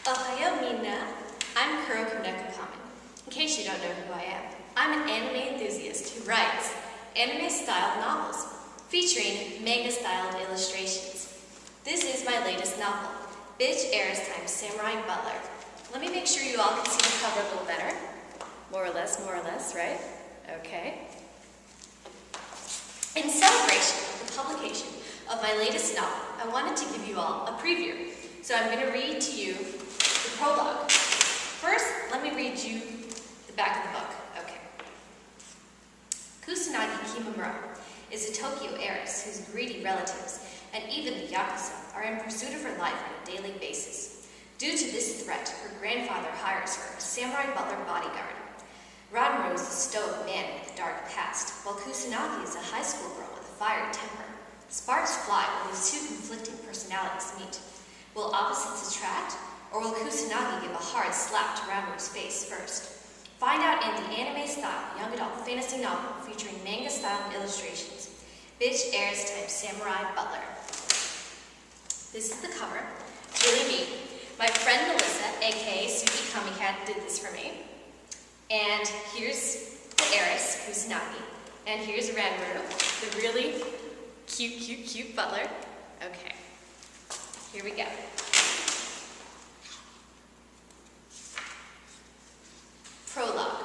Ohayo minna, I'm Kurokoneko Kamen. In case you don't know who I am, I'm an anime enthusiast who writes anime-styled novels featuring manga-styled illustrations. This is my latest novel, Bitch Heiress Time Samurai Butler. Let me make sure you all can see the cover a little better. More or less, right? Okay. In celebration of the publication of my latest novel, I wanted to give you all a preview. So I'm going to read to you the prologue. First, let me read you the back of the book. Okay. Kusanagi Kimamura is a Tokyo heiress whose greedy relatives and even the Yakuza are in pursuit of her life on a daily basis. Due to this threat, her grandfather hires her a samurai butler bodyguard. Ranro is a stoic man with a dark past, while Kusanagi is a high school girl with a fiery temper. Sparks fly when these two conflicting personalities meet. Will opposites attract, or will Kusanagi give a hard slap to Ranro's face first? Find out in the anime-style young adult fantasy novel featuring manga-style illustrations, Bitch Heiress Time Samurai Butler. This is the cover. It's really neat. My friend Melissa, aka Suki Kamikat, did this for me. And here's the heiress, Kusanagi. And here's Ranro, the really cute butler. Okay. Here we go. Prologue.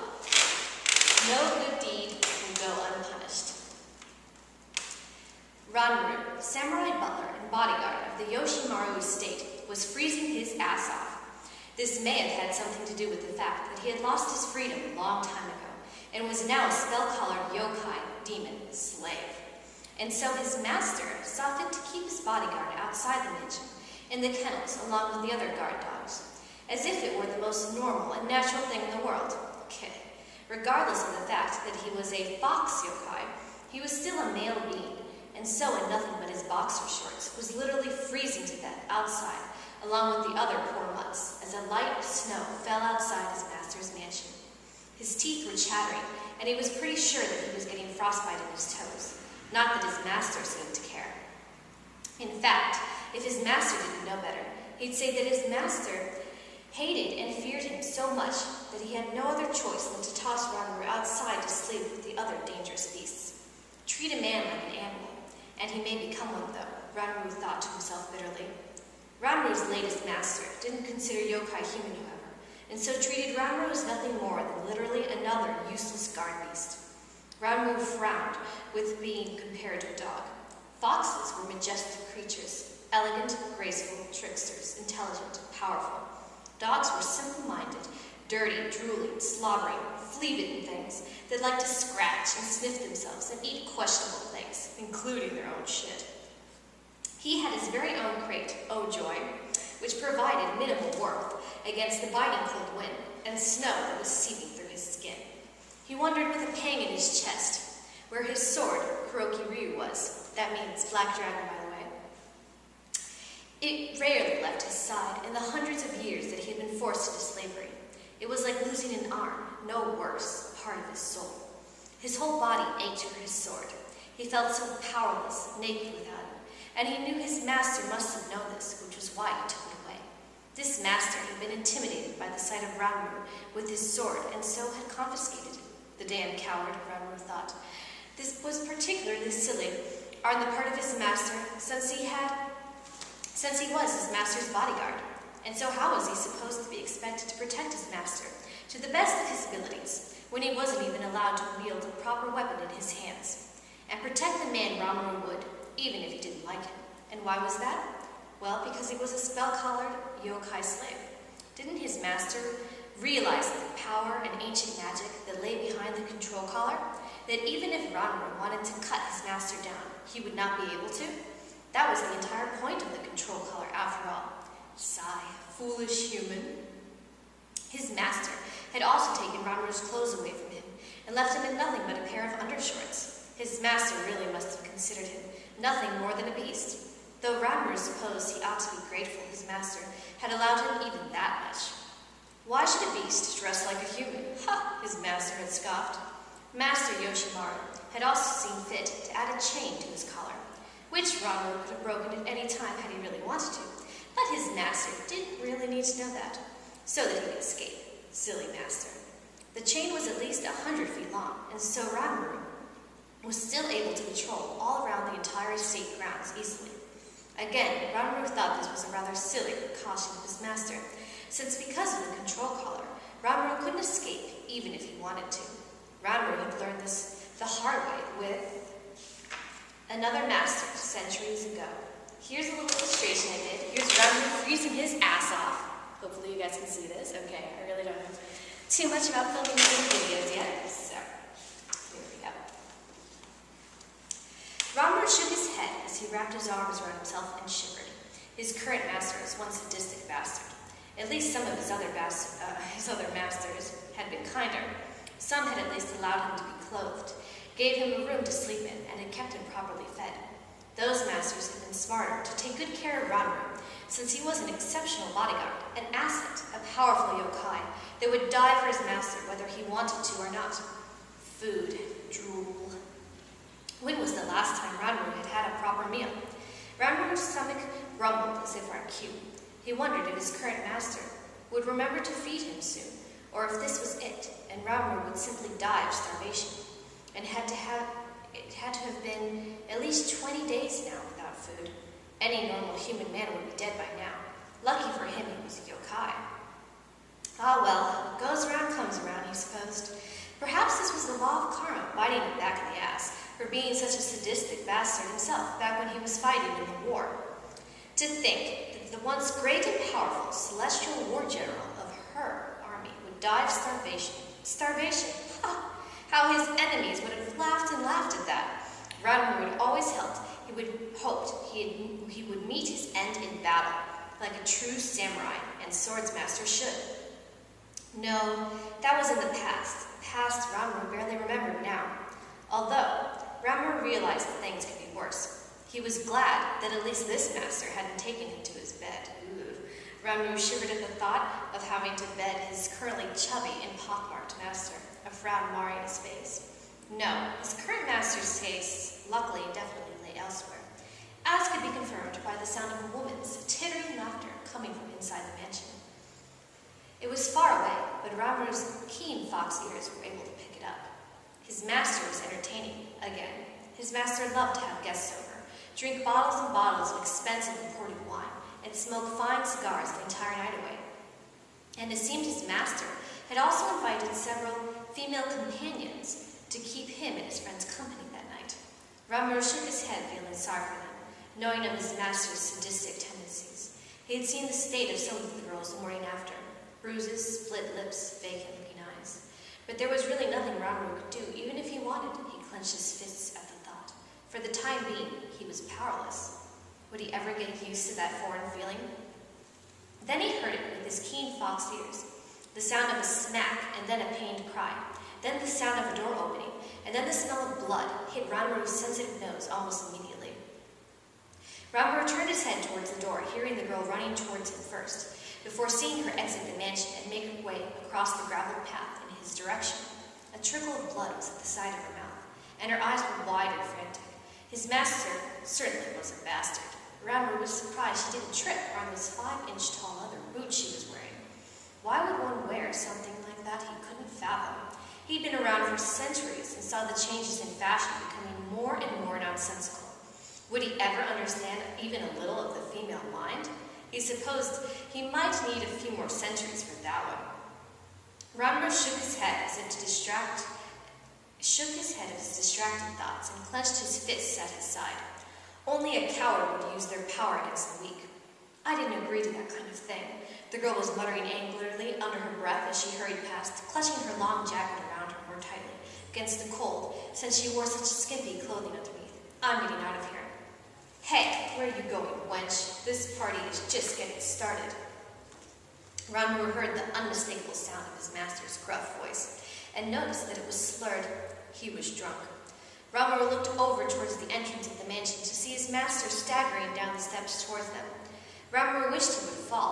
No good deed will go unpunished. Ranru, samurai butler and bodyguard of the Yoshimaru estate, was freezing his ass off. This may have had something to do with the fact that he had lost his freedom a long time ago and was now a spell-collared yokai demon slave. And so his master saw fit to keep his bodyguard outside the mansion, in the kennels along with the other guard dogs, as if it were the most normal and natural thing in the world. Regardless of the fact that he was a fox yokai, he was still a male being, and so in nothing but his boxer shorts was literally freezing to death outside, along with the other poor mutts, as a light snow fell outside his master's mansion. His teeth were chattering, and he was pretty sure that he was getting frostbite in his toes, not that his master seemed to care. In fact, if his master didn't know better, he'd say that his master hated and feared him so much that he had no other choice than to toss Ranru outside to sleep with the other dangerous beasts. Treat a man like an animal, and he may become one though, Ranru thought to himself bitterly. Ranru's latest master didn't consider yokai human, however, and so treated Ranru as nothing more than literally another useless guard beast. Ranru frowned with being compared to a dog. Foxes were majestic creatures, elegant, graceful, tricksters, intelligent, powerful. Dogs were simple-minded, dirty, drooling, slobbering, flea-bitten things that liked to scratch and sniff themselves and eat questionable things, including their own shit. He had his very own crate, oh joy, which provided minimal warmth against the biting cold wind and snow that was seeping through his skin. He wondered with a pang in his chest where his sword, Kuroki Ryu, was. That means Black Dragon, by the way. It rarely left his side in the hundreds of years that he had been forced into slavery. It was like losing an arm, no worse, a part of his soul. His whole body ached for his sword. He felt so powerless, naked without it, and he knew his master must have known this, which was why he took it away. This master had been intimidated by the sight of Ranru with his sword, and so had confiscated it. The damn coward, Ranru thought. This was particularly silly on the part of his master, since he was his master's bodyguard. And so how was he supposed to be expected to protect his master to the best of his abilities when he wasn't even allowed to wield a proper weapon in his hands? And protect the man Ranru would, even if he didn't like him. And why was that? Well, because he was a spell-collared yokai slave. Didn't his master realize the power and ancient magic that lay behind the control collar? That even if Ranru wanted to cut his master down, he would not be able to? That was the entire point of the control collar, after all. Sigh, foolish human. His master had also taken Ranru's clothes away from him and left him in nothing but a pair of undershorts. His master really must have considered him nothing more than a beast, though Ranru supposed he ought to be grateful his master had allowed him even that much. Why should a beast dress like a human? Ha! His master had scoffed. Master Yoshimaru had also seen fit to add a chain to his collar, which Ranru could have broken at any time had he really wanted to, but his master didn't really need need to know that? So that he could escape. Silly master. The chain was at least 100 feet long, and so Ranmaru was still able to patrol all around the entire estate grounds easily. Again, Ranmaru thought this was a rather silly precaution of his master, since because of the control collar, Ranmaru couldn't escape even if he wanted to. Ranmaru had learned this the hard way with another master centuries ago. Here's a little illustration I did. Here's Ranmaru freezing his ass off. Hopefully you guys can see this. Okay, I really don't know too much about filming videos yet, so here we go. Ranmaru shook his head as he wrapped his arms around himself and shivered. His current master was one sadistic bastard. At least some of his other masters had been kinder. Some had at least allowed him to be clothed, gave him a room to sleep in, and had kept him properly fed. Those masters had been smarter to take good care of Ranmaru, since he was an exceptional bodyguard, an asset, a powerful yokai that would die for his master whether he wanted to or not. Food, drool. When was the last time Ranmaru had had a proper meal? Ranmaru's stomach rumbled as if on cue. He wondered if his current master would remember to feed him soon, or if this was it, and Ranmaru would simply die of starvation, and it had to have been at least 20 days now without food. Any normal human man would be dead by now. Lucky for him, he was a yokai. Ah well, what goes around comes around, he supposed. Perhaps this was the law of karma biting him back in the ass for being such a sadistic bastard himself back when he was fighting in the war. To think that the once great and powerful celestial war general of her army would die of starvation. Starvation? Ha! How his enemies would have laughed and laughed at that. Ranmaru had always hoped he would meet his end in battle, like a true samurai and swordsmaster should. No, that was in the past. Past Ranmaru barely remembered now. Although, Ranmaru realized that things could be worse. He was glad that at least this master hadn't taken him to his bed. Ooh. Ranmaru shivered at the thought of having to bed his currently chubby and pockmarked master, a frown marring his face. No, his current master's tastes, luckily, definitely lay elsewhere, as could be confirmed by the sound of a woman's tittering laughter coming from inside the mansion. It was far away, but Ranmaru's keen fox ears were able to pick it up. His master was entertaining again. His master loved to have guests over, drink bottles and bottles of expensive imported wine, and smoke fine cigars the entire night away. And it seemed his master had also invited several female companions to keep him and his friends company that night. Ranmaru shook his head, feeling sorry for them, knowing of his master's sadistic tendencies. He had seen the state of some of the girls the morning after. Bruises, split lips, vacant-looking eyes. But there was really nothing Ranmaru could do, even if he wanted. He clenched his fists at the thought. For the time being, he was powerless. Would he ever get used to that foreign feeling? Then he heard it with his keen fox ears. The sound of a smack, and then a pained cry. Then the sound of a door opening, and then the smell of blood hit Ranmaru's sensitive nose almost immediately. Ranmaru turned his head towards the door, hearing the girl running towards him first, before seeing her exit the mansion and make her way across the graveled path in his direction. A trickle of blood was at the side of her mouth, and her eyes were wide and frantic. His master certainly was a bastard. Ranmaru was surprised she didn't trip on those 5-inch tall leather boots she was wearing. Why would one wear something like that he couldn't fathom? He'd been around for centuries and saw the changes in fashion becoming more and more nonsensical. Would he ever understand even a little of the female mind? He supposed he might need a few more centuries for that one. Ranmaru shook his head of his distracted thoughts and clenched his fists at his side. Only a coward would use their power against the weak. I didn't agree to that kind of thing. The girl was muttering angrily under her breath as she hurried past, clutching her long jacket around her more tightly against the cold, since she wore such skimpy clothing underneath. I'm getting out of here. Hey, where are you going, wench? This party is just getting started. Ranmaru heard the unmistakable sound of his master's gruff voice, and noticed that it was slurred. He was drunk. Ranmaru looked over towards the entrance of the mansion to see his master staggering down the steps towards them. Ranmaru wished he would fall.